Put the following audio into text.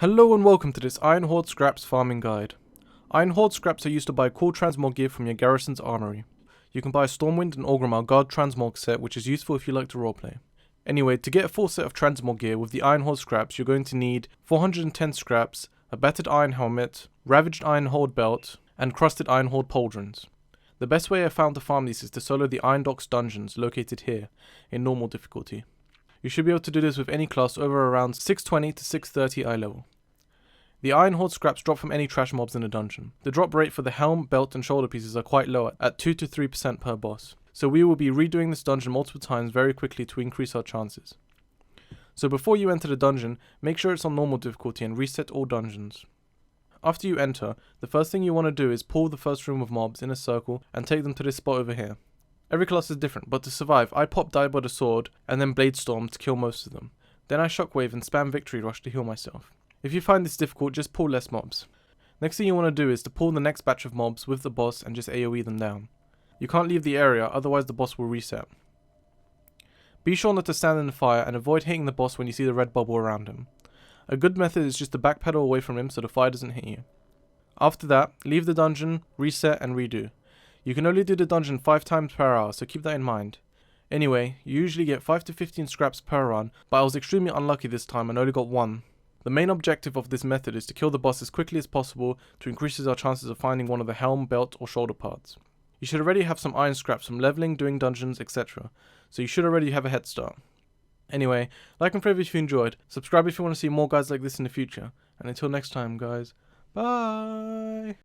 Hello and welcome to this Iron Horde Scraps farming guide. Iron Horde scraps are used to buy cool transmog gear from your garrison's armory. You can buy a Stormwind and Orgrimmar guard transmog set, which is useful if you like to roleplay. Anyway, to get a full set of transmog gear with the Iron Horde scraps, you're going to need 410 scraps, a battered iron helmet, ravaged iron horde belt, and crusted iron horde pauldrons. The best way I found to farm these is to solo the Iron Docks dungeons located here, in normal difficulty. You should be able to do this with any class over around 620 to 630 eye level. The Iron Horde scraps drop from any trash mobs in a dungeon. The drop rate for the helm, belt and shoulder pieces are quite low at 2 to 3% per boss, so we will be redoing this dungeon multiple times very quickly to increase our chances. So before you enter the dungeon, make sure it's on normal difficulty and reset all dungeons. After you enter, the first thing you want to do is pull the first room of mobs in a circle and take them to this spot over here. Every class is different, but to survive, I pop Die by the Sword and then Blade Storm to kill most of them. Then I Shockwave and spam Victory Rush to heal myself. If you find this difficult, just pull less mobs. Next thing you want to do is to pull the next batch of mobs with the boss and just AoE them down. You can't leave the area, otherwise the boss will reset. Be sure not to stand in the fire and avoid hitting the boss when you see the red bubble around him. A good method is just to backpedal away from him so the fire doesn't hit you. After that, leave the dungeon, reset and redo. You can only do the dungeon 5 times per hour, so keep that in mind. Anyway, you usually get 5 to 15 scraps per run, but I was extremely unlucky this time and only got 1. The main objective of this method is to kill the boss as quickly as possible to increase our chances of finding one of the helm, belt or shoulder parts. You should already have some iron scraps from leveling, doing dungeons, etc. So you should already have a head start. Anyway, like and favorite if you enjoyed, subscribe if you want to see more guides like this in the future, and until next time guys, bye!